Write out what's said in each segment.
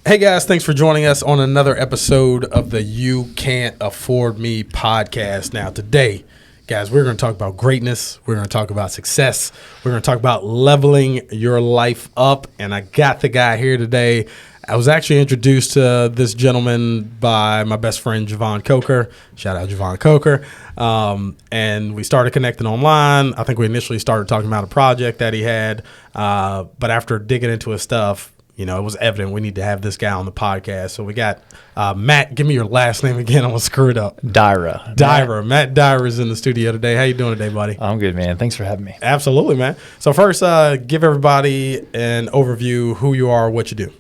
Hey guys, thanks for joining us on another episode of the You Can't Afford Me podcast. Now today, guys, we're going to talk about greatness. We're going to talk about success. We're going to talk about leveling your life up. And I got the guy here today. I was actually introduced to this gentleman by my best friend, Javon Coker. Shout out Javon Coker. And we started connecting online. I think we initially started talking about a project that he had. But after digging into his stuff, you know, it was evident we need to have this guy on the podcast. So we got Matt. Give me your last name again. I'm going to screw it up. Dira. Matt Dira is in the studio today. How you doing today, buddy? I'm good, man. Thanks for having me. Absolutely, man. So first, give everybody an overview, who you are, what you do.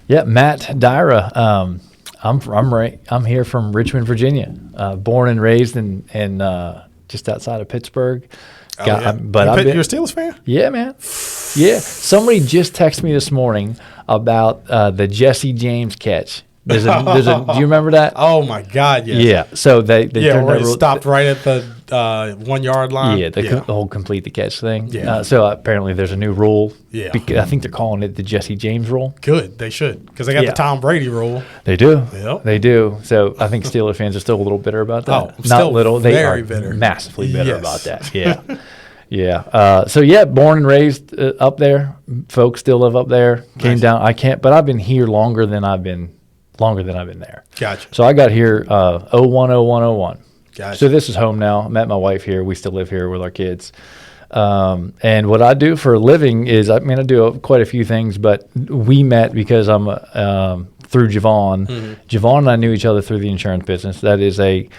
Yeah, Matt Dira. I'm here from Richmond, Virginia. Born and raised in just outside of Pittsburgh. You're a Steelers fan? Yeah, man. Yeah. Somebody just texted me this morning about the Jesse James catch. Do you remember that? Oh my God, yes. Yeah. So they turned where it stopped right at the 1 yard line. Yeah, the whole complete the catch thing. Yeah. So apparently there's a new rule. Yeah. I think they're calling it the Jesse James rule. Good, they should, because they got the Tom Brady rule. They do. Yep. They do. So I think Steelers fans are still a little bitter about that. Oh, not still little. They very are bitter. Massively bitter Yes. about that. Yeah. Yeah. So yeah, born and raised up there. Folks still live up there. Came down. But I've been here longer than I've been there. Gotcha. So I got here 01. Gotcha. So this is home now. I met my wife here. We still live here with our kids. And what I do for a living is, I do quite a few things, but we met because I'm through Javon. Mm-hmm. Javon and I knew each other through the insurance business. That is a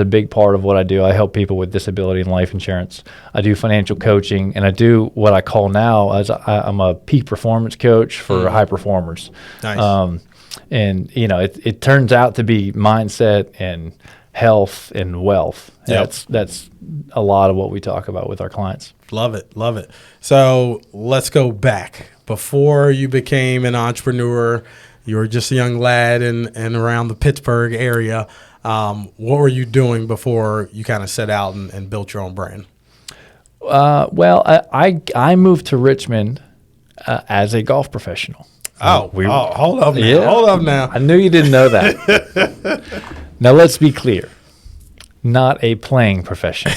big part of what I do. I help people with disability and life insurance. I do financial coaching, and I do what I call now as I'm a peak performance coach for high performers. Nice. And you know, it turns out to be mindset and health and wealth. Yep. That's a lot of what we talk about with our clients. Love it. So let's go back. Before you became an entrepreneur, you were just a young lad in around the Pittsburgh area. What were you doing before you kind of set out and built your own brand? Well, I moved to Richmond as a golf professional. Hold up now. Yeah. Hold up now. I knew you didn't know that. Now, let's be clear. Not a playing professional.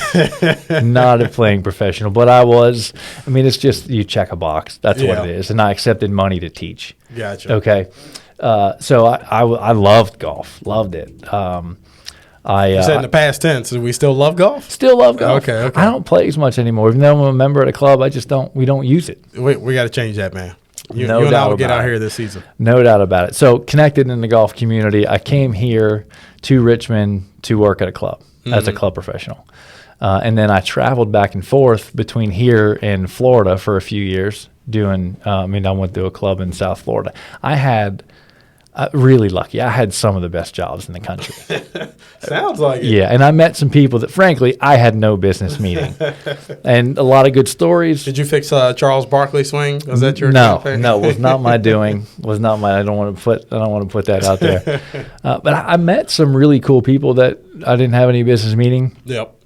Not a playing professional. But I was. It's just you check a box. That's what it is. And I accepted money to teach. Gotcha. Okay. So I loved golf. Loved it. You said in the past tense, do we still love golf? Still love golf. Okay. I don't play as much anymore. Even though I'm a member at a club, we don't use it. We got to change that, man. You No and I doubt will get about out it. here this season. No doubt about it. So connected in the golf community, I came here to Richmond to work at a club as a club professional. And then I traveled back and forth between here and Florida for a few years doing, I went to a club in South Florida. I had, really lucky. I had some of the best jobs in the country. Sounds like it. Yeah, and I met some people that, frankly, I had no business meeting. And a lot of good stories. Did you fix Charles Barkley swing? Was that your thing? No, was not my doing. Was not my. I don't want to put that out there. But I met some really cool people that I didn't have any business meeting. Yep.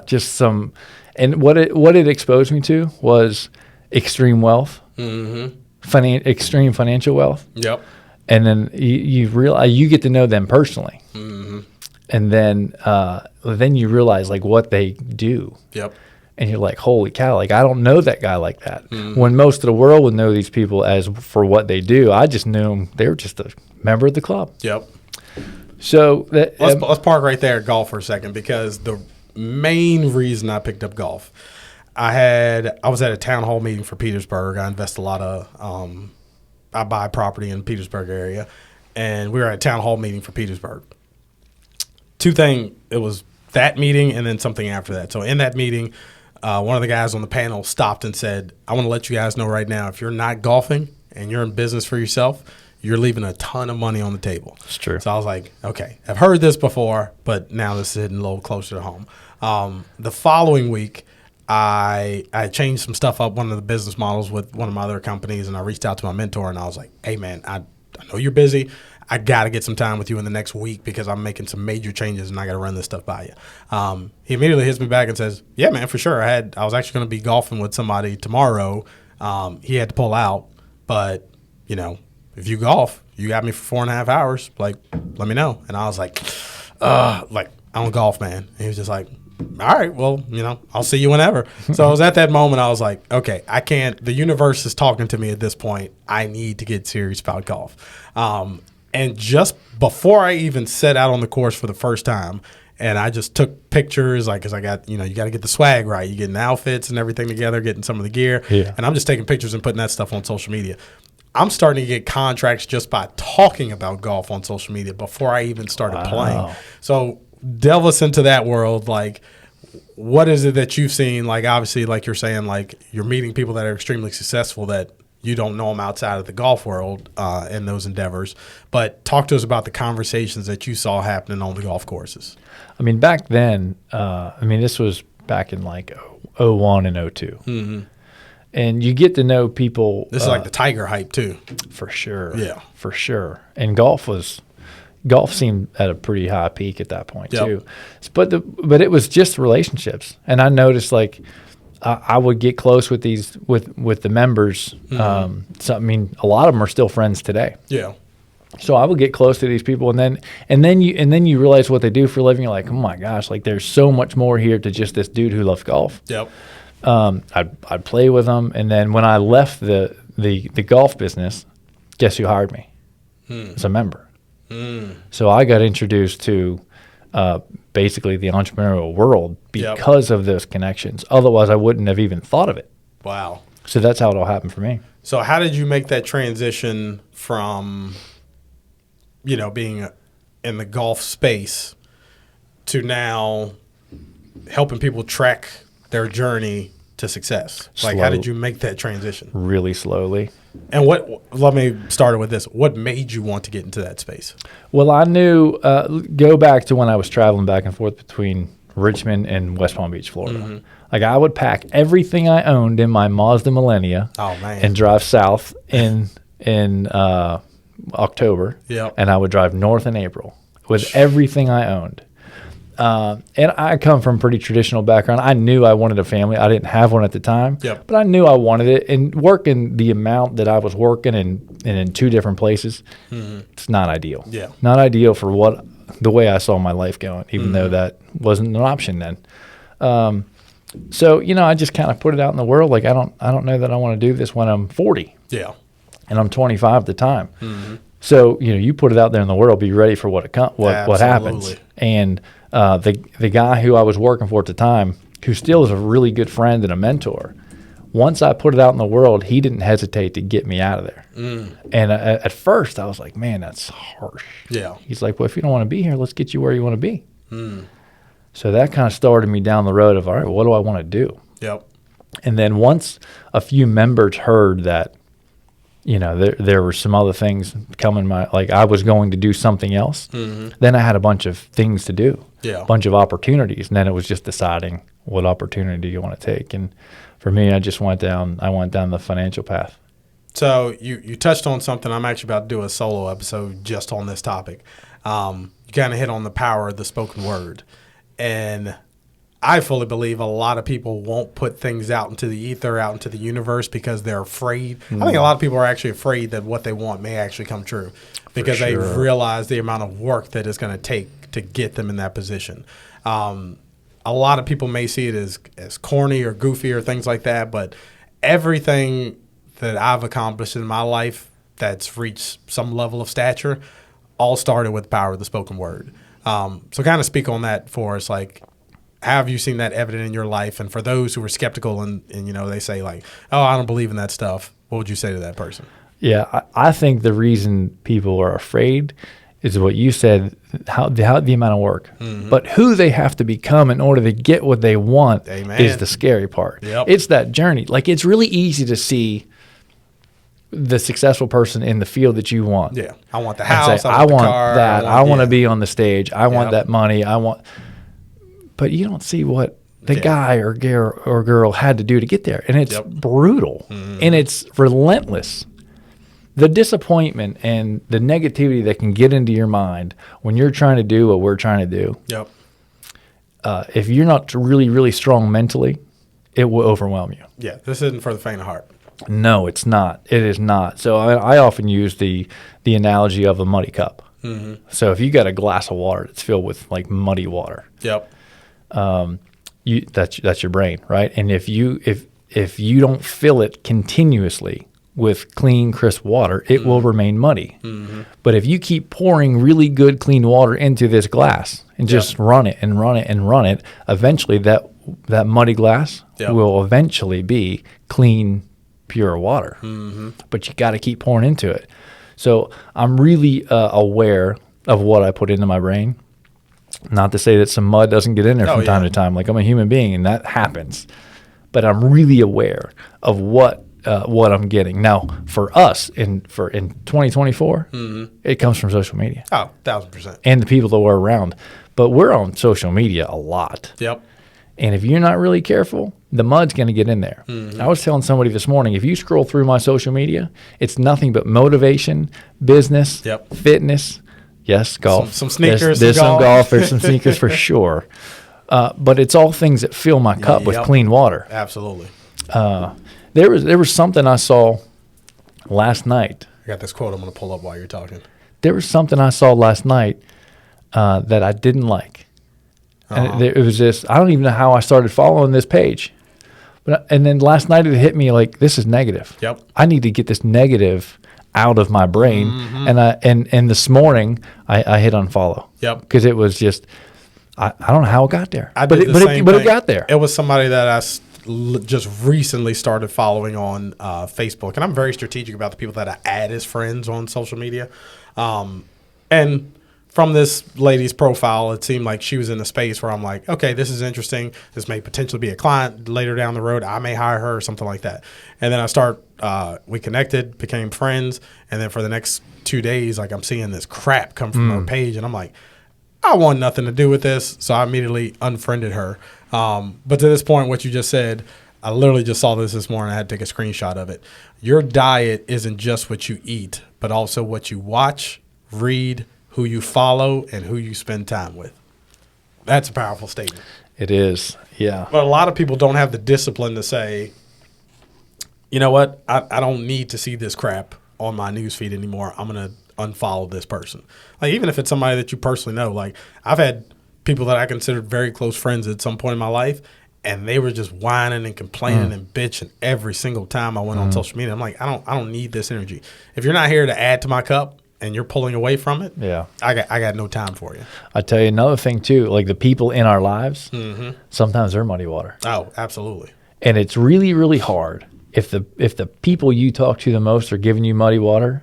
Just some, and what it exposed me to was extreme wealth, extreme financial wealth. Yep. And then you realize you get to know them personally. And then you realize like what they do. Yep. And you're like, holy cow, like I don't know that guy like that. When most of the world would know these people as for what they do, I just knew them. They were just a member of the club. Yep. So let's park right there at golf for a second, because the main reason I picked up golf, I was at a town hall meeting for Petersburg. I invest a lot of I buy property in the Petersburg area, and we were at a town hall meeting for Petersburg. It was that meeting and then something after that. So in that meeting, one of the guys on the panel stopped and said, I want to let you guys know right now, if you're not golfing and you're in business for yourself, you're leaving a ton of money on the table. It's true. So I was like, okay, I've heard this before, but now this is hitting a little closer to home. The following week, I changed some stuff up, one of the business models with one of my other companies, and I reached out to my mentor, and I was like, hey, man, I know you're busy. I got to get some time with you in the next week because I'm making some major changes and I got to run this stuff by you. He immediately hits me back and says, yeah, man, for sure. I was actually going to be golfing with somebody tomorrow. He had to pull out, but, if you golf, you got me for 4.5 hours. Like, let me know. And I was like, I don't golf, man. And he was just like, all right, well, I'll see you whenever. So I was at that moment, I was like, okay, I can't, the universe is talking to me at this point. I need to get serious about golf. And just before I even set out on the course for the first time, and I just took pictures, like, because I got, you got to get the swag right. You getting the outfits and everything together, getting some of the gear. Yeah. And I'm just taking pictures and putting that stuff on social media. I'm starting to get contracts just by talking about golf on social media before I even started playing. So delve us into that world. Like, what is it that you've seen? Like, obviously, like you're saying, like, you're meeting people that are extremely successful that you don't know them outside of the golf world in those endeavors. But talk to us about the conversations that you saw happening on the golf courses. I mean, back then, this was back in like 01 and 02. Mm-hmm. And you get to know people. This is like the Tiger hype too. For sure. Yeah. For sure. And golf seemed at a pretty high peak at that point too. But it was just relationships. And I noticed like I would get close with these with the members. Mm-hmm. A lot of them are still friends today. Yeah. So I would get close to these people, and then you realize what they do for a living. You're like, oh my gosh, like there's so much more here to just this dude who loves golf. Yep. I'd play with them, and then when I left the golf business, guess who hired me? As a member. So I got introduced to basically the entrepreneurial world because of those connections. Otherwise, I wouldn't have even thought of it. Wow. So that's how it all happened for me. So how did you make that transition from, being in the golf space to now helping people track their journey to success? Like, how did you make that transition? Really slowly. And let me start with this. What made you want to get into that space? Well, I knew, go back to when I was traveling back and forth between Richmond and West Palm Beach, Florida. Mm-hmm. Like, I would pack everything I owned in my Mazda Millennia and drive south in October. Yep. And I would drive north in April with everything I owned. And I come from a pretty traditional background. I knew I wanted a family. I didn't have one at the time, but I knew I wanted it. And working the amount that I was working and in 2 different places, it's not ideal. Yeah. Not ideal for the way I saw my life going, even though that wasn't an option then. So, I just kind of put it out in the world. Like, I don't know that I want to do this when I'm 40. Yeah. And I'm 25 at the time. Mm-hmm. So, you put it out there in the world, be ready for what happens. And the guy who I was working for at the time, who still is a really good friend and a mentor, once I put it out in the world, he didn't hesitate to get me out of there. And at first, I was like, man, that's harsh. Yeah. He's like, well, if you don't want to be here, let's get you where you want to be. So that kind of started me down the road of, all right, what do I want to do? Yep. And then once a few members heard that, there were some other things coming like I was going to do something else, then I had a bunch of things to do, a bunch of opportunities. And then it was just deciding what opportunity you want to take. And for me, I went down the financial path. So you touched on something. I'm actually about to do a solo episode just on this topic. You kind of hit on the power of the spoken word. And I fully believe a lot of people won't put things out into the ether, out into the universe because they're afraid. I think a lot of people are actually afraid that what they want may actually come true because they realize the amount of work that it's going to take to get them in that position. A lot of people may see it as corny or goofy or things like that, but everything that I've accomplished in my life that's reached some level of stature all started with the power of the spoken word. So kind of speak on that for us, like, how have you seen that evident in your life? And for those who are skeptical and they say like, oh, I don't believe in that stuff, what would you say to that person? Yeah, I think the reason people are afraid is what you said, how the amount of work. Mm-hmm. But who they have to become in order to get what they want is the scary part. Yep. It's that journey. Like, it's really easy to see the successful person in the field that you want. Yeah, I want the house, I want the car, that. I want to be on the stage. I want that money. But you don't see what the guy or girl had to do to get there. And it's brutal. And it's relentless. The disappointment and the negativity that can get into your mind when you're trying to do what we're trying to do. Yep. If you're not really, really strong mentally, it will overwhelm you. Yeah, this isn't for the faint of heart. No, it's not. It is not. So I often use the analogy of a muddy cup. Mm-hmm. So if you got a glass of water that's filled with like muddy water, Yep. That's your brain, right? And if you don't fill it continuously with clean, crisp water, it will remain muddy. Mm-hmm. But if you keep pouring really good, clean water into this glass and just run it and run it and run it, eventually that muddy glass will eventually be clean, pure water. Mm-hmm. But you got to keep pouring into it. So I'm really aware of what I put into my brain. Not to say that some mud doesn't get in there from time to time. Like, I'm a human being, and that happens. But I'm really aware of what I'm getting. Now, for us, in 2024, it comes from social media. Oh, 1,000%. And the people that we're around. But we're on social media a lot. Yep. And if you're not really careful, the mud's going to get in there. Mm-hmm. I was telling somebody this morning, if you scroll through my social media, it's nothing but motivation, business, fitness, yes, golf. Some sneakers. There's some golf. There's some sneakers for sure. But it's all things that fill my cup with clean water. Absolutely. There was something I saw last night. I got this quote I'm going to pull up while you're talking. There was something I saw last night that I didn't like. And it was this, I don't even know how I started following this page. And then last night it hit me like, this is negative. Yep. I need to get this negative out of my brain. Mm-hmm. And this morning I hit unfollow. Yep. Because it was just, I don't know how it got there. But it got there. It was somebody that I just recently started following on Facebook. And I'm very strategic about the people that I add as friends on social media. And from this lady's profile, it seemed like she was in a space where I'm like, okay, this is interesting. This may potentially be a client later down the road. I may hire her or something like that. And then we connected, became friends. And then for the next 2 days, like, I'm seeing this crap come from her page. And I'm like, I want nothing to do with this. So I immediately unfriended her. But to this point, what you just said, I literally just saw this morning. I had to take a screenshot of it. Your diet isn't just what you eat, but also what you watch, read, who you follow, and who you spend time with. That's a powerful statement. It is, yeah. But a lot of people don't have the discipline to say, you know what, I don't need to see this crap on my newsfeed anymore. I'm going to unfollow this person. Like, even if it's somebody that you personally know. Like, I've had people that I considered very close friends at some point in my life, and they were just whining and complaining and bitching every single time I went on social media. I'm like, I don't need this energy. If you're not here to add to my cup, and you're pulling away from it, I got no time for you. I tell you another thing too, like the people in our lives, sometimes they're muddy water. Oh, absolutely. And it's really, really hard. If the people you talk to the most are giving you muddy water,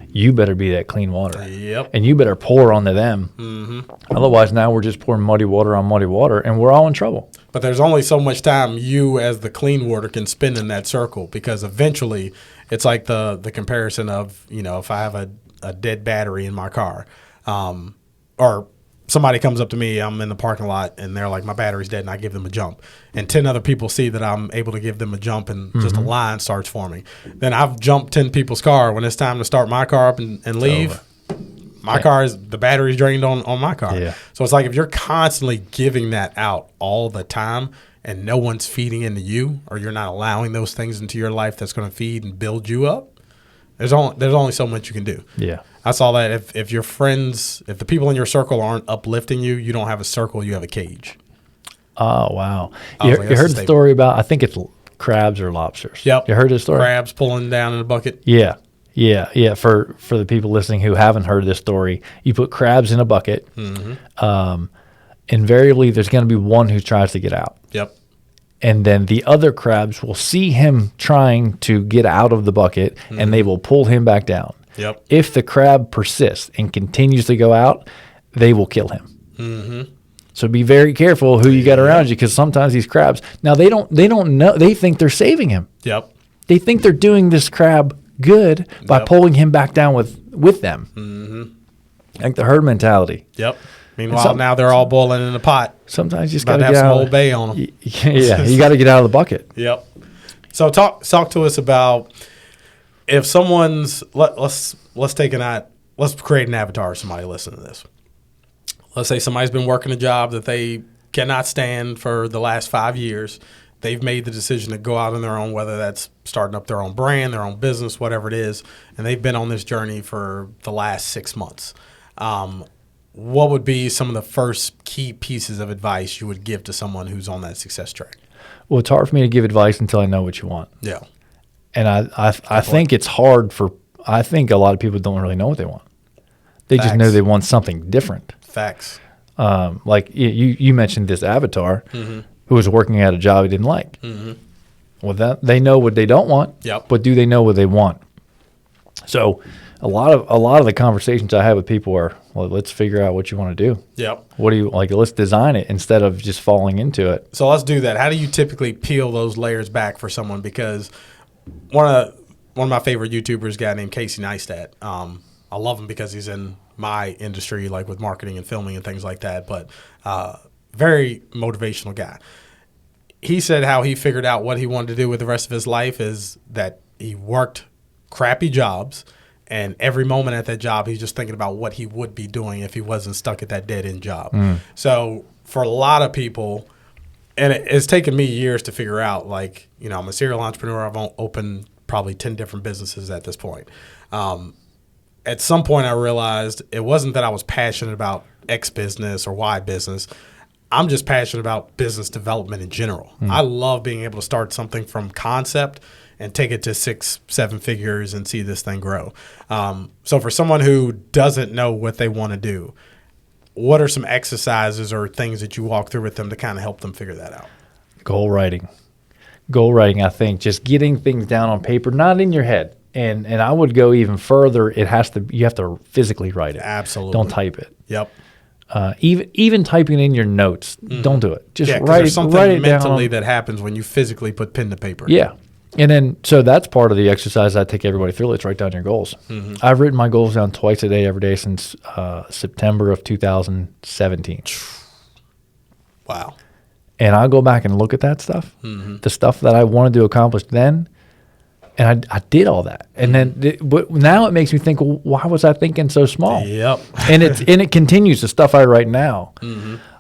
you better be that clean water. Yep. And you better pour onto them. Mm-hmm. Otherwise, now we're just pouring muddy water on muddy water, and we're all in trouble. But there's only so much time you, as the clean water, can spend in that circle, because eventually it's like the comparison of, if I have a dead battery in my car, or somebody comes up to me, I'm in the parking lot, and they're like, my battery's dead, and I give them a jump. And 10 other people see that I'm able to give them a jump, and just a line starts forming. Then I've jumped 10 people's car. When it's time to start my car up and leave, the battery's drained on my car. Yeah. So it's like, if you're constantly giving that out all the time and no one's feeding into you, or you're not allowing those things into your life that's going to feed and build you up, there's only so much you can do. Yeah. I saw that if your friends, if the people in your circle aren't uplifting you, you don't have a circle, you have a cage. Oh, wow. You heard the story about, I think it's crabs or lobsters. Yep. You heard this story? Crabs pulling down in a bucket. Yeah. For the people listening who haven't heard this story, you put crabs in a bucket. Invariably, there's going to be one who tries to get out. Yep. And then the other crabs will see him trying to get out of the bucket, and they will pull him back down. Yep. If the crab persists and continues to go out, they will kill him. Mm-hmm. So be very careful who you got around you, because sometimes these crabs, now they don't know, they think they're saving him. Yep. They think they're doing this crab good by pulling him back down with them. Mm-hmm. Like the herd mentality. Yep. Meanwhile, now they're all boiling in the pot. Sometimes you just got to have some Old Bay on them. Yeah, you got to get out of the bucket. Yep. So talk to us about, if someone's let's create an avatar of somebody listening to this. Let's say somebody's been working a job that they cannot stand for the last 5 years. they've made the decision to go out on their own, whether that's starting up their own brand, their own business, whatever it is, and they've been on this journey for the last 6 months. What would be some of the first key pieces of advice you would give to someone who's on that success track? Well, it's hard for me to give advice until I know what you want. Yeah. And I think it's hard I think a lot of people don't really know what they want. They just know they want something different. Facts. Like you mentioned this avatar who was working at a job he didn't like. Well, they know what they don't want, but do they know what they want? So a lot of the conversations I have with people are, well, let's figure out what you want to do. Yep. What do you like? Let's design it instead of just falling into it. So let's do that. How do you typically peel those layers back for someone? Because one of my favorite YouTubers, a guy named Casey Neistat. I love him because he's in my industry, like with marketing and filming and things like that. But very motivational guy. He said how he figured out what he wanted to do with the rest of his life is that he worked crappy jobs. And every moment at that job, he's just thinking about what he would be doing if he wasn't stuck at that dead-end job. So for a lot of people, and it's taken me years to figure out, like, you know, I'm a serial entrepreneur. I've opened probably 10 different businesses at this point. At some point, I realized it wasn't that I was passionate about X business or Y business. I'm just passionate about business development in general. I love being able to start something from concept and take it to 6-7 figures and see this thing grow. So for someone who doesn't know what they want to do, what are some exercises or things that you walk through with them to kind of help them figure that out? Goal writing, I think, just getting things down on paper, not in your head. And I would go even further. You have to physically write it. Absolutely. Don't type it. Yep. Even typing in your notes, don't do it. Just write it mentally down. that happens when you physically put pen to paper. Yeah. And then, so that's part of the exercise I take everybody through. Let's write down your goals. I've written my goals down twice a day, every day since September of 2017. Wow. And I'll go back and look at that stuff, the stuff that I wanted to accomplish then, and I did all that. And then, but now it makes me think, well, why was I thinking so small? Yep. And it continues. The stuff I write now,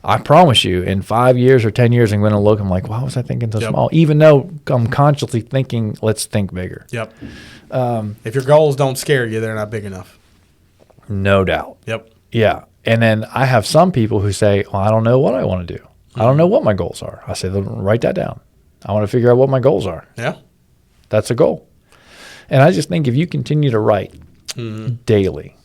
I promise you, in 5 years or 10 years, I'm going to look. I'm like, why was I thinking so small? Even though I'm consciously thinking, let's think bigger. Yep. If your goals don't scare you, they're not big enough. No doubt. Yep. Yeah. And then I have some people who say, well, I don't know what I want to do. I don't know what my goals are. I say, write that down. I want to figure out what my goals are. Yeah. That's a goal. And I just think if you continue to write daily,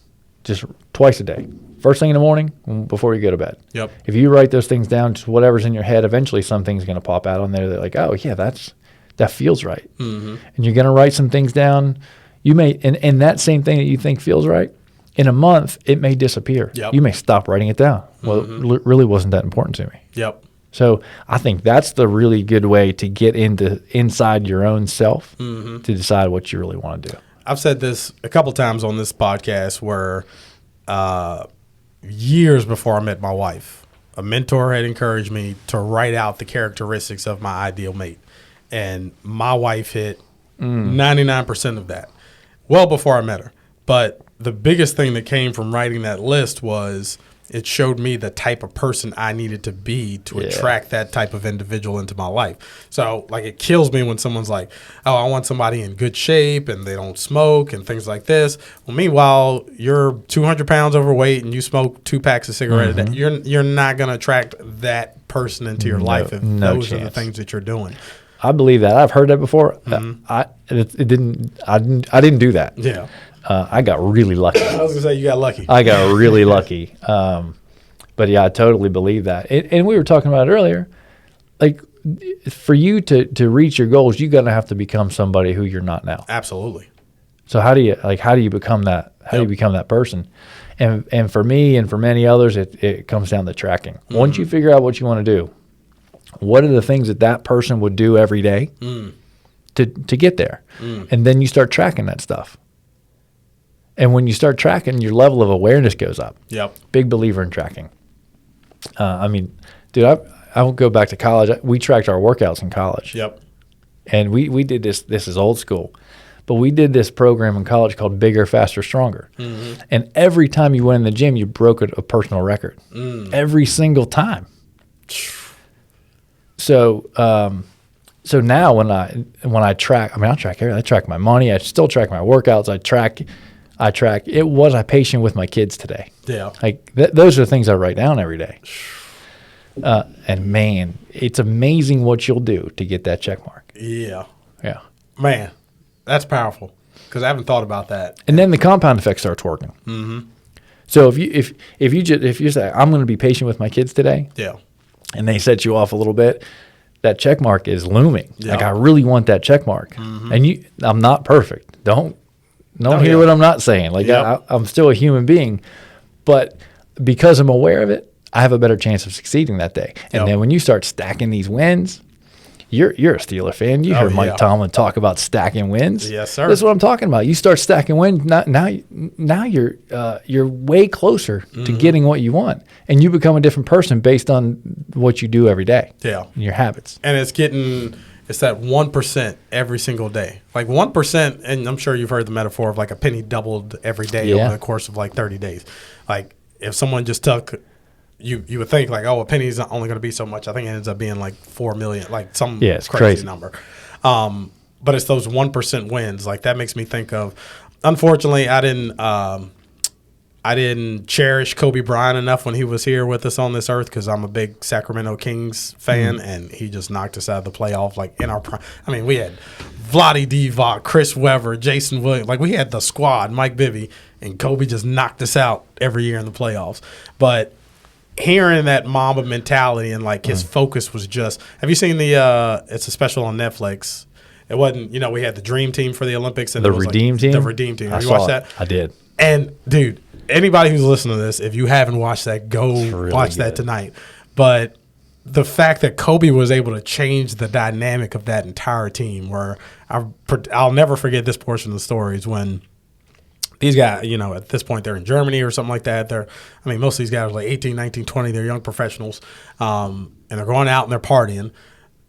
just twice a day, first thing in the morning, before you go to bed. Yep. If you write those things down, just whatever's in your head, eventually something's going to pop out on there. They're like, oh, yeah, that feels right. And you're going to write some things down. You may, and that same thing that you think feels right, in a month, it may disappear. Yep. You may stop writing it down. Well, it really wasn't that important to me. Yep. So I think that's the really good way to get inside your own self to decide what you really want to do. I've said this a couple times on this podcast where years before I met my wife, a mentor had encouraged me to write out the characteristics of my ideal mate. And my wife hit 99% of that well before I met her. But the biggest thing that came from writing that list was it showed me the type of person I needed to be to attract that type of individual into my life. So, like, it kills me when someone's like, oh, I want somebody in good shape and they don't smoke and things like this. Well, meanwhile, you're 200 pounds overweight and you smoke 2 packs of cigarettes a day. You're not going to attract that person into your life if those are the things that you're doing. I believe that. I've heard that before. I didn't do that. Yeah. I got really lucky. I was going to say you got lucky. I got really lucky. But yeah, I totally believe that. And we were talking about it earlier. Like, for you to reach your goals, you're going to have to become somebody who you're not now. Absolutely. So how do you become that? How do you become that person? And for me and for many others, it comes down to tracking. Once you figure out what you want to do, what are the things that person would do every day to get there? And then you start tracking that stuff. And when you start tracking, your level of awareness goes up. Yep. Big believer in tracking. I mean, dude, I won't go back to college. We tracked our workouts in college. Yep. And we did this. This is old school. But we did this program in college called Bigger, Faster, Stronger. And every time you went in the gym, you broke a personal record. Every single time. So So now when I track, I track everything. I track my money. I still track my workouts. I track. Was I patient with my kids today? Yeah. Like those are the things I write down every day. And man, it's amazing what you'll do to get that check mark. Yeah. Yeah. Man, that's powerful because I haven't thought about that. And then the compound effect starts working. Mm-hmm. So if you say I'm going to be patient with my kids today, yeah, and they set you off a little bit, that check mark is looming. Yeah. Like I really want that check mark. Mm-hmm. And I'm not perfect. Don't hear what I'm not saying. Like I'm still a human being, but because I'm aware of it, I have a better chance of succeeding that day. And then when you start stacking these wins, you're a Steeler fan. You heard Mike Tomlin talk about stacking wins. Yes, sir. That's what I'm talking about. You start stacking wins. Now you're way closer to getting what you want, and you become a different person based on what you do every day. Yeah, and your habits. And it's that 1% every single day. Like 1%, and I'm sure you've heard the metaphor of like a penny doubled every day over the course of like 30 days. Like if someone just took. You would think like, oh, a penny is only going to be so much. I think it ends up being like 4 million, like some crazy number. But it's those 1% wins. Like that makes me think of. Unfortunately, I didn't cherish Kobe Bryant enough when he was here with us on this earth because I'm a big Sacramento Kings fan, and he just knocked us out of the playoff. Like in our prime. I mean, we had Vlade Divac, Chris Webber, Jason Williams. Like we had the squad, Mike Bibby, and Kobe just knocked us out every year in the playoffs. But hearing that Mamba mentality and like his focus was just. Have you seen it's a special on Netflix. It wasn't, we had the Dream Team for the Olympics and the Redeem Team. The Redeem Team. Have you watched that? I did. And dude, anybody who's listening to this, if you haven't watched that, go really watch that tonight. But the fact that Kobe was able to change the dynamic of that entire team, where I'll never forget this portion of the story is when. These guys, at this point, they're in Germany or something like that. Most of these guys are like 18, 19, 20. They're young professionals, and they're going out and they're partying.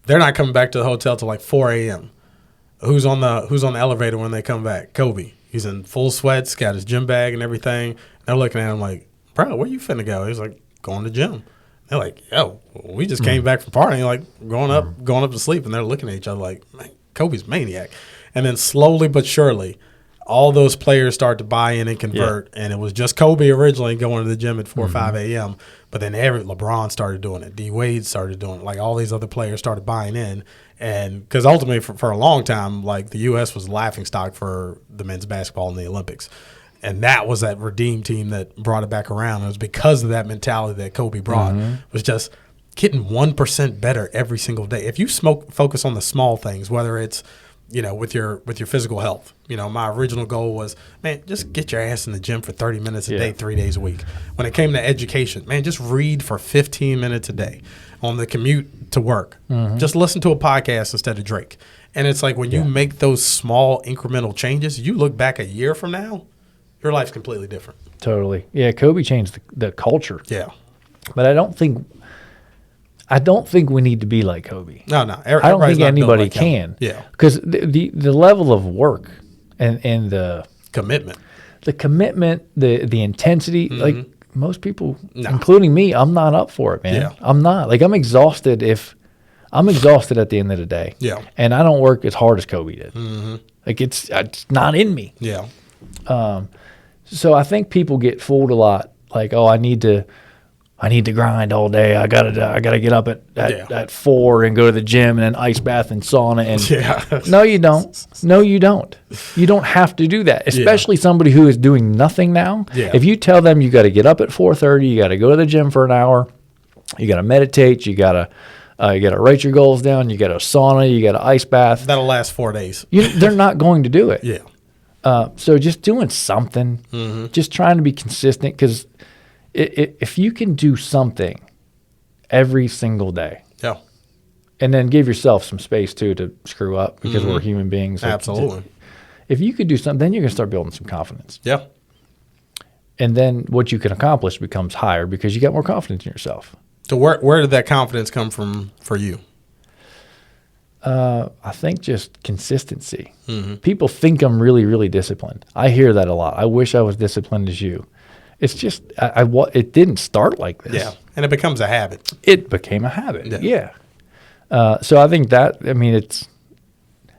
They're not coming back to the hotel till like 4 a.m. Who's on the elevator when they come back? Kobe. He's in full sweats, got his gym bag and everything. They're looking at him like, bro, where you finna go? He's like, going to the gym. They're like, yo, we just came back from partying, like going up to sleep. And they're looking at each other like, man, Kobe's maniac. And then slowly but surely, all those players start to buy in and convert, and it was just Kobe originally going to the gym at 4 or 5 a.m., but then LeBron started doing it. D. Wade started doing it. Like all these other players started buying in, and because ultimately for a long time, like the U.S. was laughingstock for the men's basketball in the Olympics, and that was that Redeem Team that brought it back around. It was because of that mentality that Kobe brought was just getting 1% better every single day. If you focus on the small things, whether it's with your physical health. My original goal was, man, just get your ass in the gym for 30 minutes a day, 3 days a week. When it came to education, man, just read for 15 minutes a day on the commute to work. Just listen to a podcast instead of Drake. And it's like when you make those small incremental changes, you look back a year from now, your life's completely different. Totally. Yeah, Kobe changed the culture. Yeah. But I don't think we need to be like Kobe. No. I don't think anybody can. Yeah. Because the level of work and the commitment, the intensity, like most people, including me, I'm not up for it, man. Yeah. I'm not. Like I'm exhausted at the end of the day. Yeah. And I don't work as hard as Kobe did. Like it's not in me. Yeah. So I think people get fooled a lot. Like, oh, I need to grind all day. I gotta get up at 4 and go to the gym and then ice bath and sauna. And no, you don't. No, you don't. You don't have to do that. Especially somebody who is doing nothing now. Yeah. If you tell them you got to get up at 4:30, you got to go to the gym for an hour, you got to meditate, you got to write your goals down, you got to sauna, you got to ice bath. That'll last 4 days. They're not going to do it. Yeah. So just doing something, just trying to be consistent, because if you can do something every single day, and then give yourself some space too to screw up, because we're human beings. Absolutely. If you could do something, then you're gonna start building some confidence. Yeah. And then what you can accomplish becomes higher because you got more confidence in yourself. So where did that confidence come from for you? I think just consistency. People think I'm really, really disciplined. I hear that a lot. I wish I was disciplined as you. It's just it didn't start like this. Yeah, and it becomes a habit. It became a habit. Yeah. So I think it's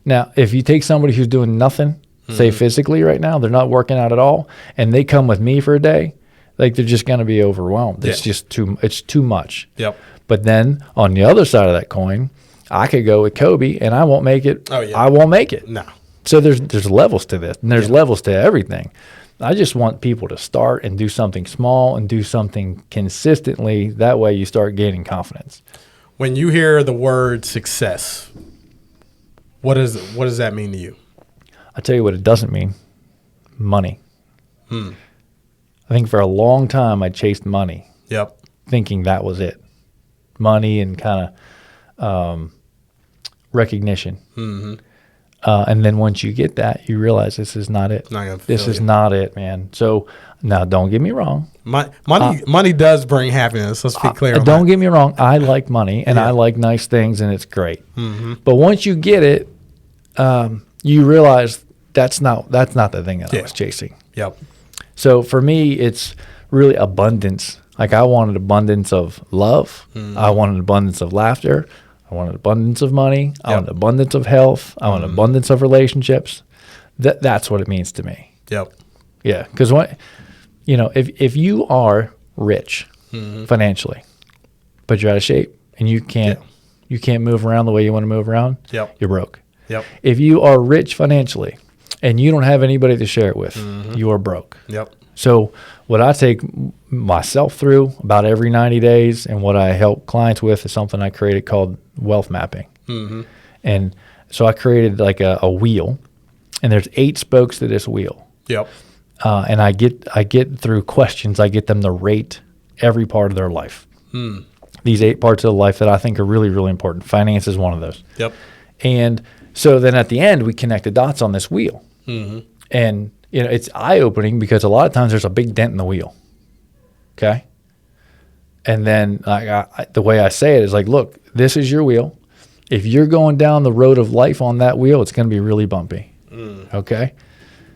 now if you take somebody who's doing nothing, say physically right now, they're not working out at all, and they come with me for a day, like they're just going to be overwhelmed. It's just too much. Yep. But then on the other side of that coin, I could go with Kobe and I won't make it. Oh, yeah. I won't make it. No. So there's levels to this, and there's levels to everything. I just want people to start and do something small and do something consistently. That way you start gaining confidence. When you hear the word success, what does that mean to you? I'll tell you what it doesn't mean. Money. I think for a long time I chased money. Yep. Thinking that was it. Money and kind of recognition. Mm-hmm. And then once you get that, you realize this is not it. This is not it, man. So now don't get me wrong. Money does bring happiness. Let's be clear on don't that. get me wrong. I like money and I like nice things and it's great. Mm-hmm. But once you get it, you realize that's not the thing that I was chasing. Yep. So for me, it's really abundance. Like I wanted abundance of love. I wanted abundance of laughter. I wanted abundance of money. I wanted abundance of health. I wanted abundance of relationships. That's what it means to me. Yep. Yeah, because if you are rich financially, but you're out of shape and you can't move around the way you want to move around, you're broke. Yep. If you are rich financially and you don't have anybody to share it with, you are broke. Yep. So what I take myself through about every 90 days and what I help clients with is something I created called wealth mapping. Mm-hmm. And so I created like a wheel, and there's 8 spokes to this wheel. Yep. And I get through questions, I get them to rate every part of their life. These 8 parts of life that I think are really, really important. Finance is one of those. Yep. And so then at the end, we connect the dots on this wheel. And it's eye-opening because a lot of times there's a big dent in the wheel. Okay? And then the way I say it is like, look, this is your wheel. If you're going down the road of life on that wheel, it's going to be really bumpy. Okay?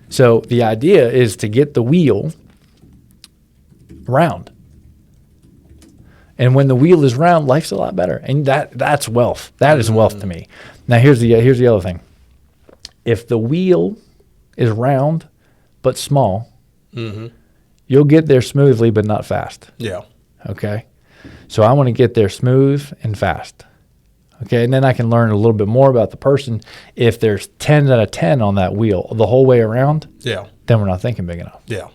So the idea is to get the wheel round. And when the wheel is round, life's a lot better. And that's wealth. That is wealth to me. Now here's the other thing. If the wheel is round but small, you'll get there smoothly but not fast. Yeah. Okay? So I want to get there smooth and fast. Okay? And then I can learn a little bit more about the person. If there's 10 out of 10 on that wheel the whole way around, then we're not thinking big enough. Yeah.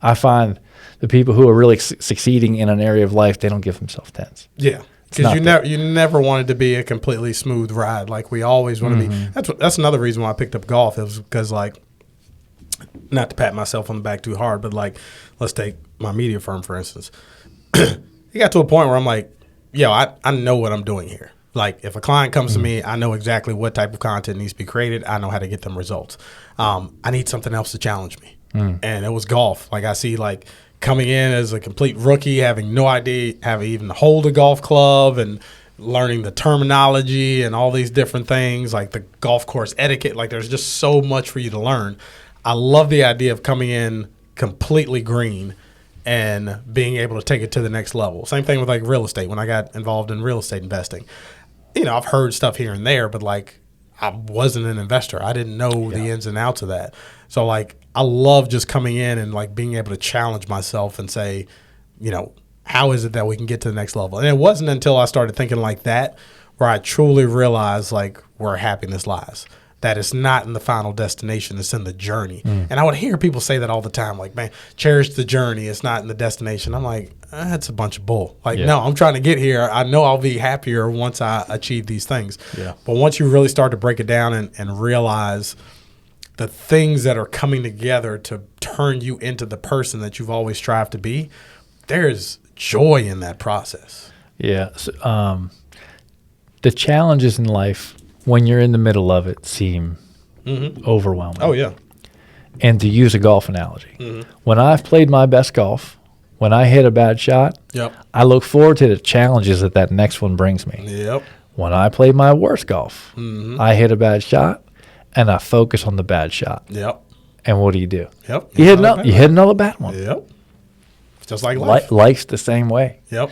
I find the people who are really succeeding in an area of life, they don't give themselves 10s. Yeah. Because you never wanted to be a completely smooth ride. Like we always want to be. That's another reason why I picked up golf. It was because, like, not to pat myself on the back too hard, but like, let's take my media firm, for instance. It got to a point where I'm like, yo, I know what I'm doing here. Like, if a client comes to me, I know exactly what type of content needs to be created. I know how to get them results. I need something else to challenge me. And it was golf. Like, I see, like, coming in as a complete rookie, having no idea how to even hold a golf club and learning the terminology and all these different things, like the golf course etiquette. Like, there's just so much for you to learn. I love the idea of coming in completely green and being able to take it to the next level. Same thing with, like, real estate. When I got involved in real estate investing, I've heard stuff here and there, but, like, I wasn't an investor. I didn't know the ins and outs of that. So, like, I love just coming in and, like, being able to challenge myself and say, how is it that we can get to the next level? And it wasn't until I started thinking like that where I truly realized, like, where happiness lies. That it's not in the final destination, it's in the journey. And I would hear people say that all the time, like, man, cherish the journey, it's not in the destination. I'm like, that's a bunch of bull. Like, no, I'm trying to get here. I know I'll be happier once I achieve these things. Yeah. But once you really start to break it down and realize the things that are coming together to turn you into the person that you've always strived to be, there's joy in that process. Yeah. So, the challenges in life, when you're in the middle of it, seem overwhelming. Oh, yeah. And to use a golf analogy, when I've played my best golf, when I hit a bad shot, I look forward to the challenges that next one brings me. Yep. When I play my worst golf, I hit a bad shot, and I focus on the bad shot. Yep. And what do? You Yep. You hit another bad one. Yep. Just like life. Life's the same way. Yep.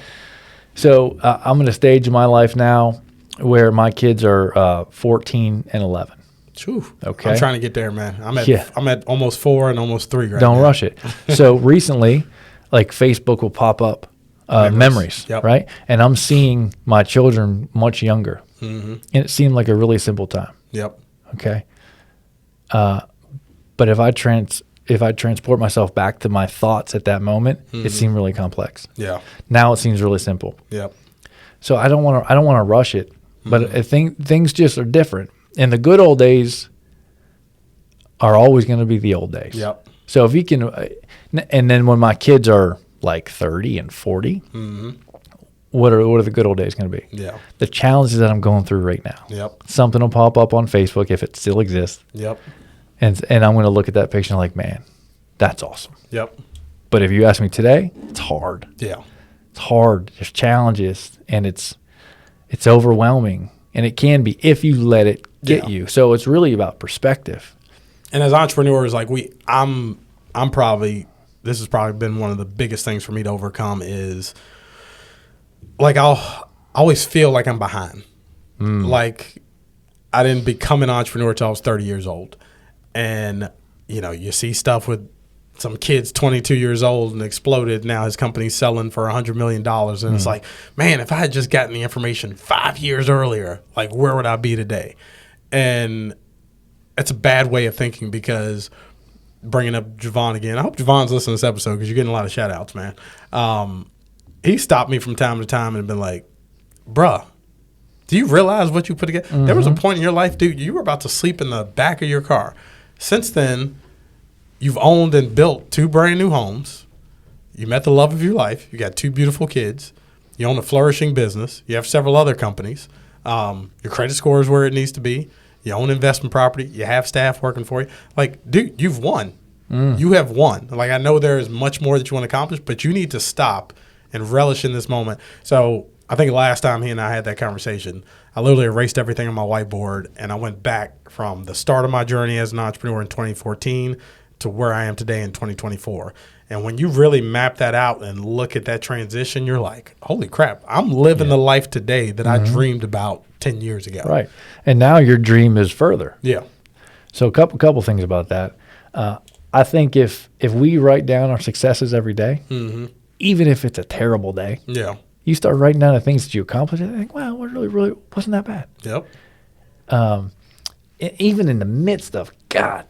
So I'm in a stage in my life now where my kids are 14 and 11. Phew. Okay. I'm trying to get there, man. I'm at almost 4 and almost 3 right now. Don't rush it. So recently, like Facebook will pop up memories, Yep. right? And I'm seeing my children much younger, and it seemed like a really simple time. Yep. Okay. But if I transport myself back to my thoughts at that moment, it seemed really complex. Yeah. Now it seems really simple. Yep. So I don't want to rush it, but I think things just are different. And the good old days are always going to be the old days. Yep. So if you can, and then when my kids are like 30 and 40, what are the good old days going to be? Yeah. The challenges that I'm going through right now. Yep. Something will pop up on Facebook if it still exists. Yep. And I'm going to look at that picture and like, man, that's awesome. Yep. But if you ask me today, it's hard. Yeah. It's hard. There's challenges, and it's overwhelming, and it can be if you let it get you. So it's really about perspective. And as entrepreneurs, like I'm probably, this has probably been one of the biggest things for me to overcome is like I always feel like I'm behind. Like I didn't become an entrepreneur till I was 30 years old. And, you see stuff with some kid's 22 years old and exploded. Now his company's selling for $100 million. And it's like, man, if I had just gotten the information 5 years earlier, like where would I be today? And it's a bad way of thinking because bringing up Javon again, I hope Javon's listening to this episode because you're getting a lot of shout outs, man. He stopped me from time to time and been like, bruh, do you realize what you put together? There was a point in your life, dude, you were about to sleep in the back of your car. Since then, you've owned and built 2 brand new homes. You met the love of your life. You got 2 beautiful kids. You own a flourishing business. You have several other companies. Your credit score is where it needs to be. You own investment property. You have staff working for you. Like, dude, you've won. You have won. Like, I know there is much more that you want to accomplish, but you need to stop and relish in this moment. So I think last time he and I had that conversation, I literally erased everything on my whiteboard, and I went back from the start of my journey as an entrepreneur in 2014 to where I am today in 2024. And when you really map that out and look at that transition, you're like, holy crap, I'm living the life today that I dreamed about 10 years ago. Right. And now your dream is further. Yeah. So a couple things about that. I think if we write down our successes every day, even if it's a terrible day, you start writing down the things that you accomplished, and I think, wow, it really wasn't that bad. Yep. Even in the midst of, God,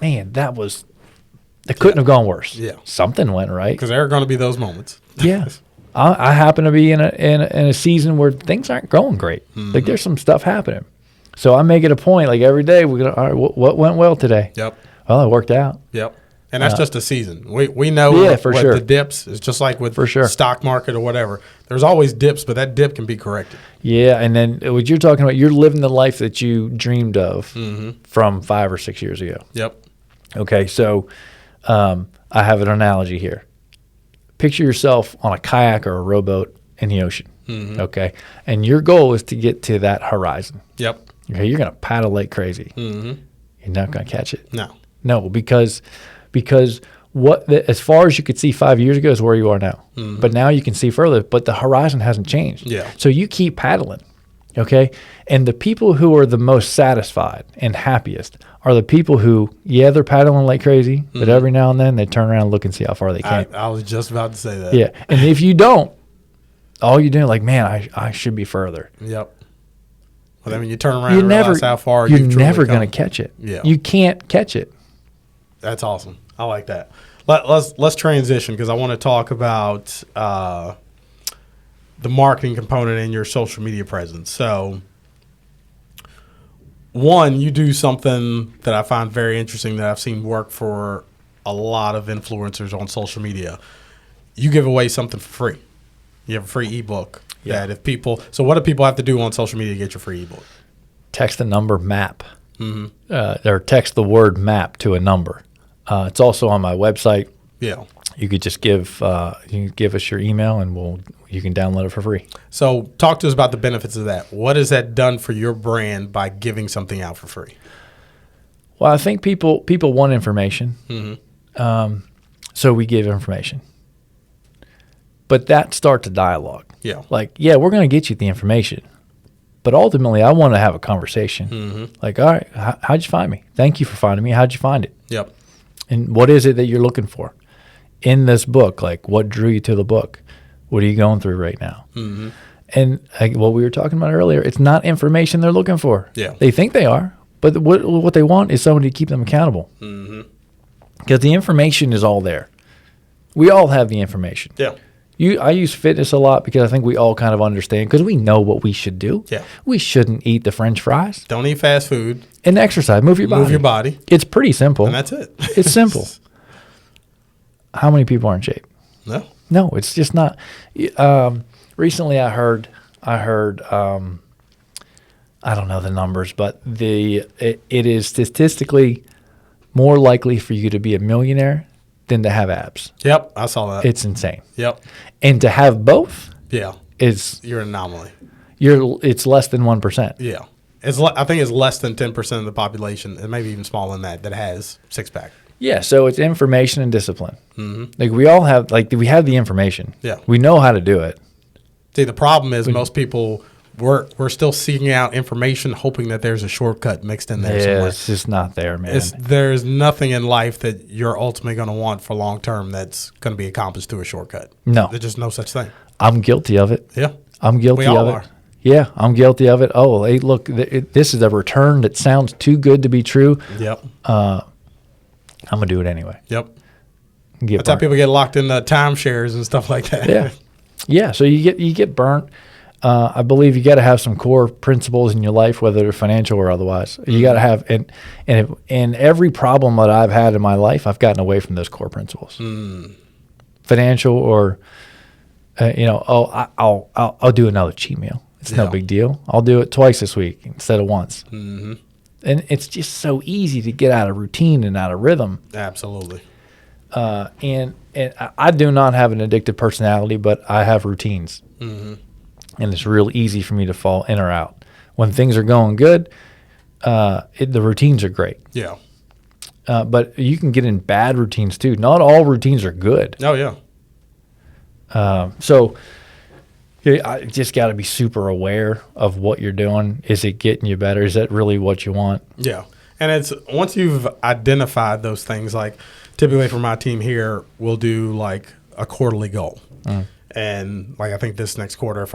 man, it couldn't have gone worse. Yeah. Something went right. Because there are going to be those moments. Yeah. I happen to be in a season where things aren't going great. Like there's some stuff happening. So I make it a point, like every day, we're going to, all right, what went well today? Yep. Well, it worked out. Yep. And that's just a season. We know what the dips is, just like with stock market or whatever. There's always dips, but that dip can be corrected. Yeah, and then what you're talking about, you're living the life that you dreamed of from 5 or 6 years ago. Yep. Okay, so I have an analogy here. Picture yourself on a kayak or a rowboat in the ocean, okay? And your goal is to get to that horizon. Yep. Okay, you're going to paddle like crazy. You're not going to catch it. No, because as far as you could see 5 years ago is where you are now. But now you can see further, but the horizon hasn't changed. Yeah. So you keep paddling, okay? And the people who are the most satisfied and happiest are the people who, they're paddling like crazy, but every now and then they turn around and look and see how far they came. I was just about to say that. Yeah. And if you don't, all you're doing, like, man, I should be further. Yep. Well, then when you turn around and realize how far you're never going to catch it. Yeah. You can't catch it. That's awesome. I like that. Let's transition because I want to talk about the marketing component in your social media presence. So, one, you do something that I find very interesting that I've seen work for a lot of influencers on social media. You give away something for free. You have a free ebook that if people. So, what do people have to do on social media to get your free ebook? Text the number MAP, or text the word MAP to a number. It's also on my website. Yeah. You could just give us your email and you can download it for free. So talk to us about the benefits of that. What has that done for your brand by giving something out for free? Well, I think people want information. So we give information. But that starts a dialogue. Yeah. Like, we're going to get you the information. But ultimately, I want to have a conversation. Like, all right, how'd you find me? Thank you for finding me. How'd you find it? Yep. And what is it that you're looking for in this book? Like, what drew you to the book? What are you going through right now? And what we were talking about earlier, it's not information they're looking for. Yeah. They think they are, but what they want is somebody to keep them accountable. Because the information is all there. We all have the information. Yeah. I use fitness a lot because I think we all kind of understand, because we know what we should do. Yeah. We shouldn't eat the French fries. Don't eat fast food. And exercise. Move your body. Move your body. It's pretty simple. And that's it. It's simple. How many people are in shape? No. No, it's just not. Recently, I heard. I don't know the numbers, but it is statistically more likely for you to be a millionaire than to have abs. Yep, I saw that. It's insane. Yep. And to have both, Yeah. is You're an anomaly. it's less than 1%. Yeah. I think it's less than 10% of the population, and maybe even smaller than that has six-pack. Yeah, so it's information and discipline. Like we all have, we have the information. Yeah. We know how to do it. See, the problem is most people, we're still seeking out information, hoping that there's a shortcut mixed in there somewhere. It's just not there, man. There's nothing in life that you're ultimately going to want for long term that's going to be accomplished through a shortcut. No. There's just no such thing. I'm guilty of it. Yeah. I'm guilty We all of it. are. Yeah, I'm guilty of it. Oh, hey, look, this is a return that sounds too good to be true. Yep. I'm going to do it anyway. Yep. Get That's how burnt. people get locked in timeshares and stuff like that. Yeah. Yeah, so you get burnt. I believe you got to have some core principles in your life, whether they're financial or otherwise. You got to have, and every problem that I've had in my life, I've gotten away from those core principles. Financial or, I'll do another cheat meal. It's no Yeah. big deal. I'll do it twice this week instead of once. And it's just so easy to get out of routine and out of rhythm. Absolutely. And I do not have an addictive personality, but I have routines. And it's real easy for me to fall in or out. When things are going good, the routines are great. Yeah. But you can get in bad routines too. Not all routines are good. Oh, yeah. So I just got to be super aware of what you're doing. Is it getting you better? Is that really what you want? Yeah. And it's once you've identified those things, like typically for my team here, we'll do like a quarterly goal. And like I think this next quarter, if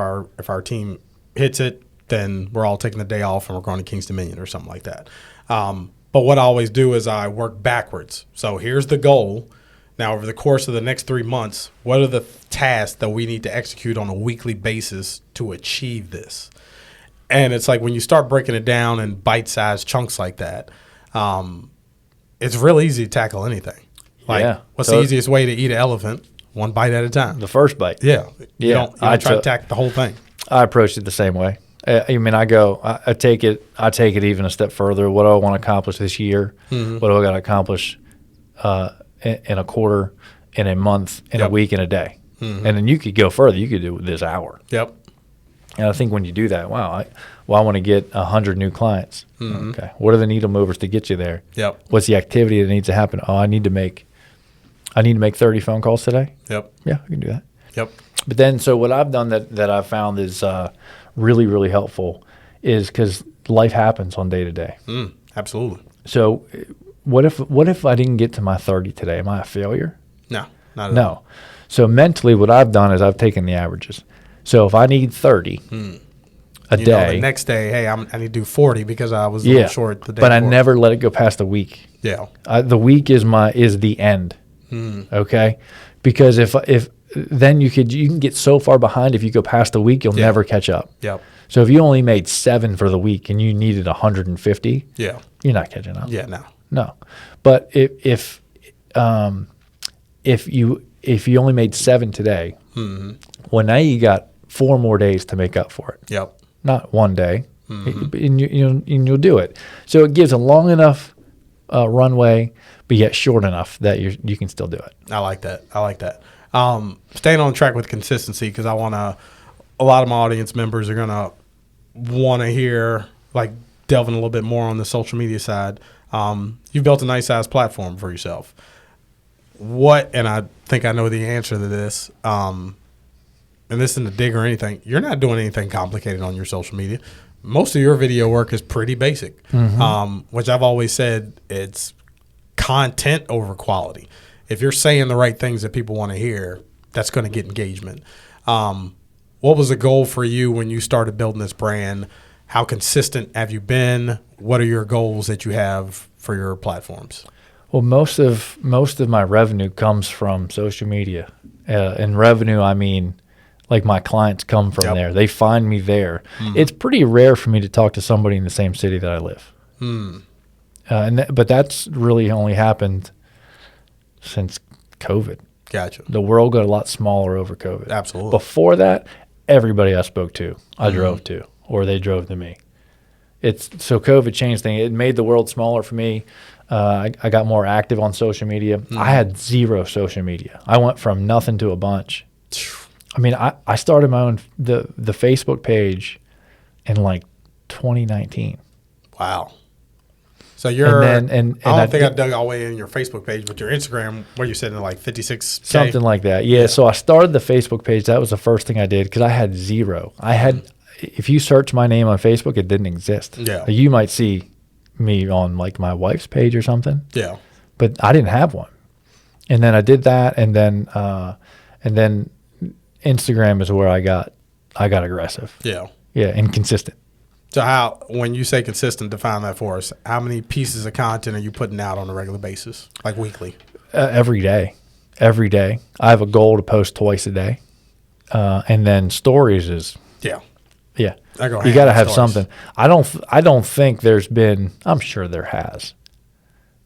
our team hits it, then we're all taking the day off and we're going to King's Dominion or something like that. But what I always do is I work backwards. So here's the goal. Now, over the course of the next 3 months, what are the tasks that we need to execute on a weekly basis to achieve this? And it's like when you start breaking it down in bite-sized chunks like that, it's real easy to tackle anything. Like, what's the easiest way to eat an elephant? One bite at a time. The first bite. Yeah. You don't try to tackle the whole thing. I approach it the same way. I mean, I take it even a step further. What do I want to accomplish this year? What do I got to accomplish in a quarter, in a month, in a week, in a day? And then you could go further. You could do this hour. Yep. And I think when you do that, I want to get 100 new clients. Okay. What are the needle movers to get you there? Yep. What's the activity that needs to happen? Oh, I need to make 30 phone calls today. Yep. Yeah, I can do that. Yep. But then, so what I've done that I've found is really, really helpful is because life happens on day to day. Absolutely. So what if I didn't get to my 30 today? Am I a failure? No, not at all. No. So mentally, what I've done is I've taken the averages. So if I need 30 a day. The next day, hey, I need to do 40 because I was a little short the day but I before. never let it go past a week. Yeah. The week is the end. Okay, because if then you can get so far behind if you go past the week, you'll never catch up. Yep. So if you only made 7 for the week and you needed 150, Yeah. you're not catching up. Yeah. No. No. But if you only made 7 today, well, now you got 4 more days to make up for it. Yep. Not one day, and you'll do it. So it gives a long enough runway, but yet short enough that you can still do it. I like that. Staying on track with consistency, because a lot of my audience members are going to want to hear, like, delving a little bit more on the social media side. You've built a nice size platform for yourself. And I think I know the answer to this, and this isn't a dig or anything, you're not doing anything complicated on your social media. Most of your video work is pretty basic, which I've always said it's content over quality. If you're saying the right things that people want to hear, that's going to get engagement. What was the goal for you when you started building this brand? How consistent have you been? What are your goals that you have for your platforms? Well, most of my revenue comes from social media. And revenue, I mean, like my clients come from there. They find me there. It's pretty rare for me to talk to somebody in the same city that I live. But that's really only happened since COVID. Gotcha. The world got a lot smaller over COVID. Absolutely. Before that, everybody I spoke to, I drove to, or they drove to me. So COVID changed things. It made the world smaller for me. I got more active on social media. I had zero social media. I went from nothing to a bunch. I mean, I started my own the Facebook page in like 2019. Wow. So you're, and I don't think I dug all the way in your Facebook page, but your Instagram, where you sitting at like 56K? Something like that. Yeah. So I started the Facebook page. That was the first thing I did because I had zero. If you search my name on Facebook, it didn't exist. Yeah. You might see me on like my wife's page or something. Yeah. But I didn't have one. And then I did that, and then Instagram is where I got aggressive. Yeah. Yeah, and consistent. So when you say consistent, define that for us. How many pieces of content are you putting out on a regular basis, like weekly? Every day. Every day. I have a goal to post twice a day. And then stories is Yeah. you You got to have something. I don't think there's been. I'm sure there has,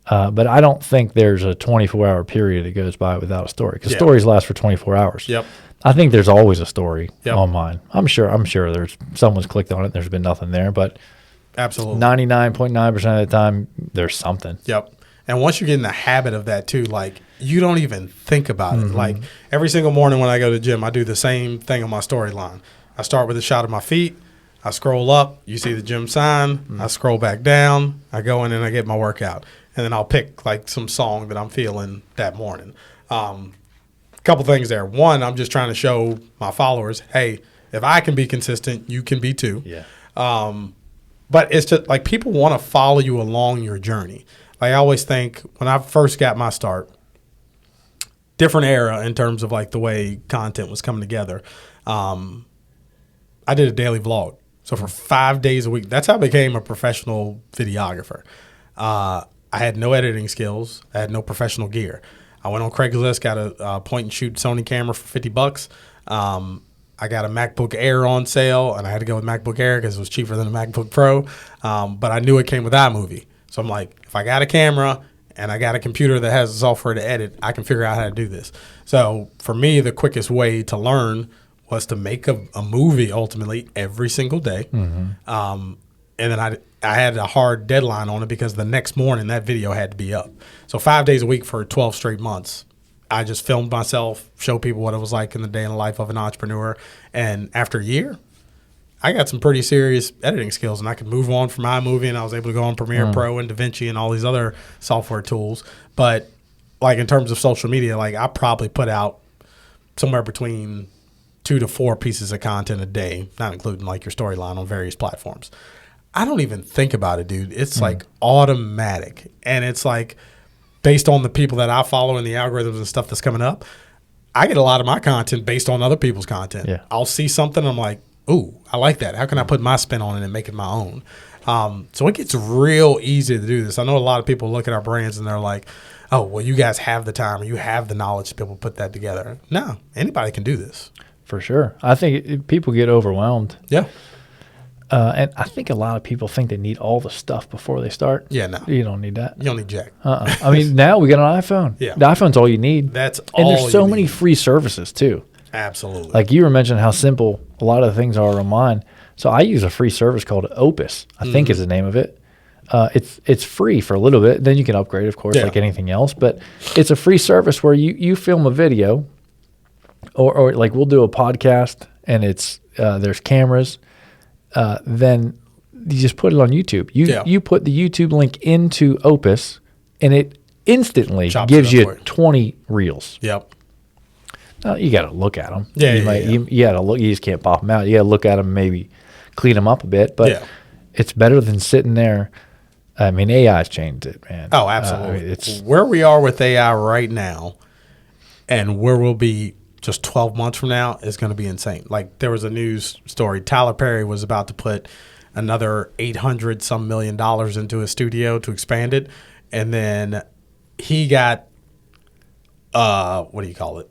but I don't think there's a 24-hour period that goes by without a story because stories last for 24 hours. Yep. I think there's always a story on mine. I'm sure there's someone's clicked on it. There's been nothing there, but absolutely 99.9% of the time there's something. Yep. And once you get in the habit of that too, like you don't even think about it. Like every single morning when I go to the gym, I do the same thing on my storyline. I start with a shot of my feet. I scroll up. You see the gym sign. I scroll back down. I go in and I get my workout. And then I'll pick like some song that I'm feeling that morning. Couple things there. One, I'm just trying to show my followers, hey, if I can be consistent, you can be too. Yeah. But it's just like people want to follow you along your journey. Like I always think when I first got my start, different era in terms of like the way content was coming together. I did a daily vlog. So for 5 days a week, that's how I became a professional videographer. I had no editing skills. I had no professional gear. I went on Craigslist, got a point and shoot Sony camera for $50. I got a MacBook Air on sale, and I had to go with MacBook Air because it was cheaper than a MacBook Pro. But I knew it came with iMovie. So I'm like, if I got a camera and I got a computer that has the software to edit, I can figure out how to do this. So for me, the quickest way to learn was to make a movie ultimately every single day. And then I had a hard deadline on it because the next morning that video had to be up. So 5 days a week for 12 straight months, I just filmed myself, show people what it was like in the day in the life of an entrepreneur. And after a year, I got some pretty serious editing skills, and I could move on from iMovie, and I was able to go on Premiere Pro and DaVinci and all these other software tools. But like in terms of social media, like I probably put out somewhere between 2 to 4 pieces of content a day, not including like your storyline on various platforms. I don't even think about it, dude. It's like automatic. And it's like based on the people that I follow and the algorithms and stuff that's coming up, I get a lot of my content based on other people's content. Yeah. I'll see something, I'm like, ooh, I like that. How can I put my spin on it and make it my own? So it gets real easy to do this. I know a lot of people look at our brands and they're like, oh, well, you guys have the time or you have the knowledge to be able to put that together. No, anybody can do this. For sure. I think people get overwhelmed. Yeah. And I think a lot of people think they need all the stuff before they start. Yeah, no. You don't need that. You don't need jack. I mean, now we got an iPhone. Yeah. The iPhone's all you need. That's all And there's so you many need. free services, too. Absolutely. Like you were mentioning how simple a lot of the things are on mine. So I use a free service called Opus, I think is the name of it. It's free for a little bit. Then you can upgrade, of course, like anything else. But it's a free service where you film a video or like we'll do a podcast and it's there's cameras. Then you just put it on YouTube. You put the YouTube link into Opus and it instantly Chops gives it up you for you. 20 reels. Yep. You got to look at them. Yeah, You got to look. You just can't pop them out. You got to look at them, maybe clean them up a bit. But it's better than sitting there. I mean, AI's changed it, man. Oh, absolutely. It's where we are with AI right now, and where we'll be just 12 months from now is going to be insane. Like, there was a news story. Tyler Perry was about to put another $800 million into his studio to expand it, and then he got what do you call it?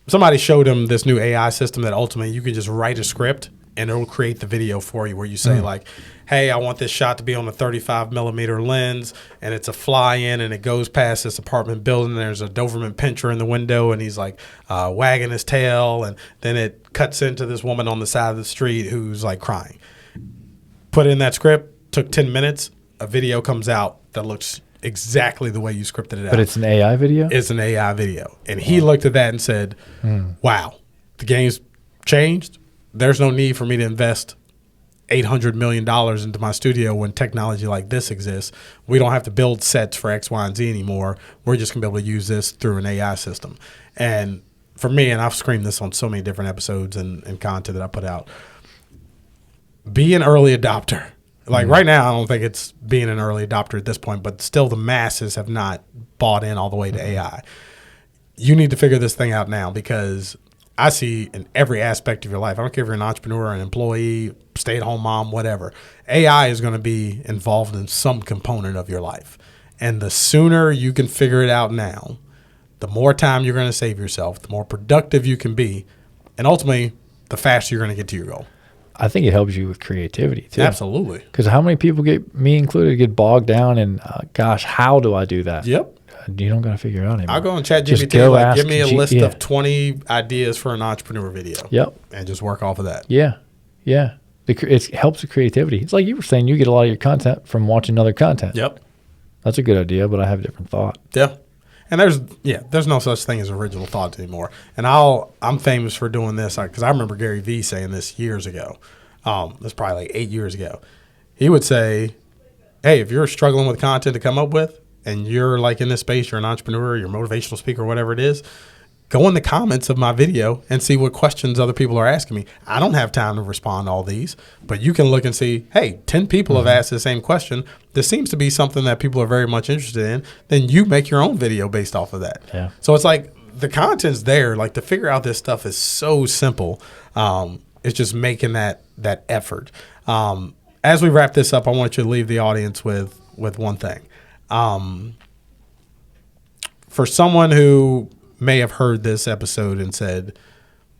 Somebody showed him this new AI system that ultimately you can just write a script and it'll create the video for you, where you say like, hey, I want this shot to be on a 35 millimeter lens, and it's a fly in, and it goes past this apartment building. And there's a Doberman Pinscher in the window, and he's like wagging his tail, and then it cuts into this woman on the side of the street who's like crying. Put in that script, took 10 minutes, a video comes out that looks exactly the way you scripted it out. But it's an AI video? It's an AI video. And he looked at that and said, wow, the game's changed. There's no need for me to invest $800 million into my studio when technology like this exists. We don't have to build sets for X, Y, and Z anymore. We're just going to be able to use this through an AI system. And for me, and I've screamed this on so many different episodes and content that I put out, be an early adopter. Like right now, I don't think it's being an early adopter at this point, but still the masses have not bought in all the way to AI. You need to figure this thing out now, because I see in every aspect of your life, I don't care if you're an entrepreneur, an employee, stay-at-home mom, whatever, AI is going to be involved in some component of your life. And the sooner you can figure it out now, the more time you're going to save yourself, the more productive you can be, and ultimately, the faster you're going to get to your goal. I think it helps you with creativity too. Absolutely. Because how many people, me included, get bogged down in, gosh, how do I do that? Yep. You don't got to figure it out anymore. I'll go on ChatGPT, like, give me a list of 20 ideas for an entrepreneur video. Yep. And just work off of that. Yeah. Yeah. It helps with creativity. It's like you were saying, you get a lot of your content from watching other content. Yep. That's a good idea, but I have a different thought. Yeah. And there's no such thing as original thought anymore. And I'm famous for doing this because I remember Gary Vee saying this years ago. That's probably like 8 years ago. He would say, hey, if you're struggling with content to come up with, and you're like in this space, you're an entrepreneur, you're a motivational speaker, whatever it is, go in the comments of my video and see what questions other people are asking me. I don't have time to respond to all these, but you can look and see, hey, 10 people have asked the same question. This seems to be something that people are very much interested in. Then you make your own video based off of that. Yeah. So it's like the content's there. Like, to figure out this stuff is so simple. It's just making that effort. As we wrap this up, I want you to leave the audience with one thing. For someone who may have heard this episode and said,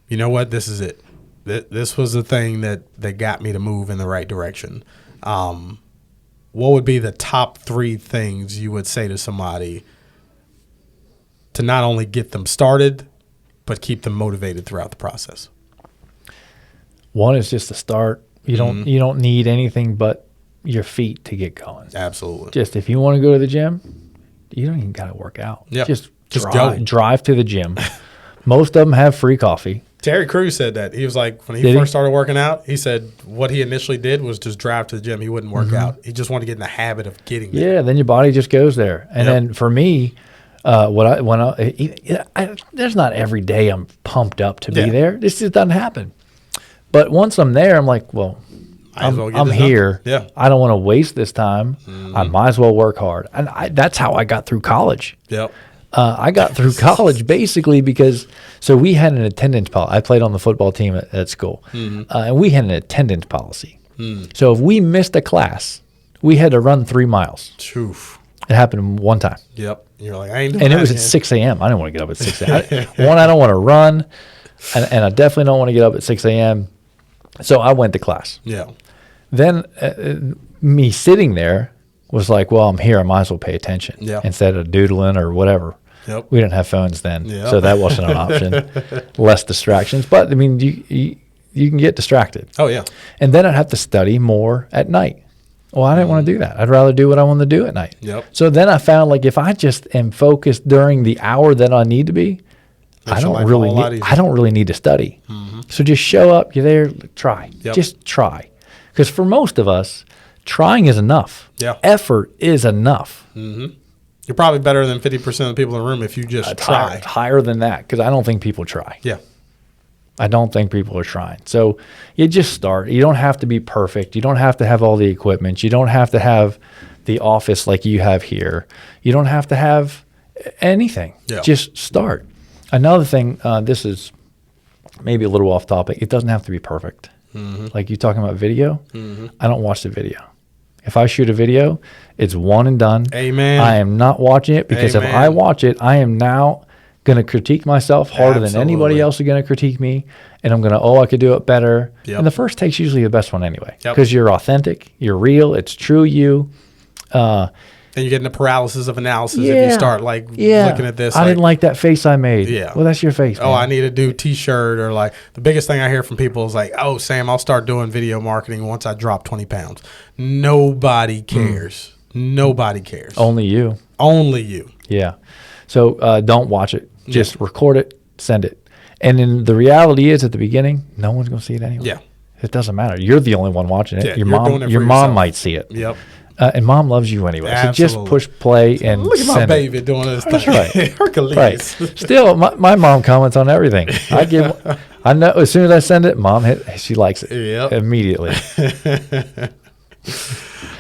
you know what, this is it. This was the thing that got me to move in the right direction. What would be the top 3 things you would say to somebody to not only get them started, but keep them motivated throughout the process? One is just to start. You don't need anything but your feet to get going. Absolutely. Just if you want to go to the gym, you don't even got to work out. Yep. Just go. Drive to the gym. Most of them have free coffee. Terry Crews said that. He was like, when he first started working out, he said what he initially did was just drive to the gym. He wouldn't work out. He just wanted to get in the habit of getting there. Yeah, then your body just goes there. And then for me, there's not every day I'm pumped up to be there. This just doesn't happen. But once I'm there, I'm like, well, I'm here. Yeah. I don't want to waste this time. I might as well work hard. And that's how I got through college. Yep. I got through college basically because we had an attendance policy. I played on the football team at school, and we had an attendance policy. So if we missed a class, we had to run 3 miles. Oof. It happened one time. Yep. You're like, I ain't doing and that it was again. at 6 a.m. I didn't want to get up at 6 a.m. One, I don't want to run, and I definitely don't want to get up at 6 a.m. So I went to class. Yeah. Then me sitting there was like, well, I'm here. I might as well pay attention instead of doodling or whatever. Yep. We didn't have phones then, so that wasn't an option. Less distractions. But, I mean, you can get distracted. Oh, yeah. And then I'd have to study more at night. Well, I didn't want to do that. I'd rather do what I want to do at night. Yep. So then I found, like, if I just am focused during the hour that I need to be, I don't really need to study. So just show up. You're there. Try. Yep. Just try. Because for most of us, trying is enough. Yeah. Effort is enough. You're probably better than 50% of the people in the room if you just try. Higher than that, because I don't think people try. Yeah. I don't think people are trying. So you just start. You don't have to be perfect. You don't have to have all the equipment. You don't have to have the office like you have here. You don't have to have anything. Yeah. Just start. Another thing, this is maybe a little off topic. It doesn't have to be perfect. Like you talking about video, I don't watch the video. If I shoot a video, it's one and done. Amen. I am not watching it because if I watch it, I am now going to critique myself harder than anybody else is going to critique me. And I'm going to, I could do it better. Yep. And the first take's usually the best one anyway. Yep. Because you're authentic, you're real, it's true you. And you're getting the paralysis of analysis if you start looking at this. I didn't like that face I made. Yeah. Well, that's your face, man. Oh, I need to do T-shirt, or like the biggest thing I hear from people is like, oh, Sam, I'll start doing video marketing once I drop 20 pounds. Nobody cares. Nobody cares. Only you. Only you. Yeah. So don't watch it. Just record it, send it. And then the reality is at the beginning, no one's going to see it anyway. Yeah. It doesn't matter. You're the only one watching it. Yeah, your you're mom, doing it for your mom yourself. might see it. Yep. And mom loves you anyway. Absolutely. So just push play and Look at my send baby it. doing this That's thing. right. Hercules. Right. Still, my mom comments on everything. I know as soon as I send it, mom she likes it immediately.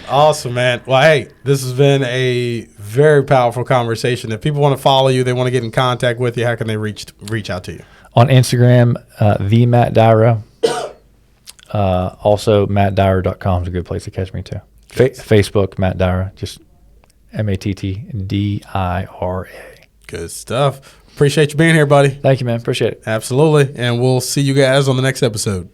Awesome, man. Well, hey, this has been a very powerful conversation. If people want to follow you, they want to get in contact with you, how can they reach out to you? On Instagram, the Matt Dira. Also, mattdira.com is a good place to catch me too. Facebook, Matt Dira, just MattDira. Good stuff. Appreciate you being here, buddy. Thank you, man. Appreciate it. Absolutely. And we'll see you guys on the next episode.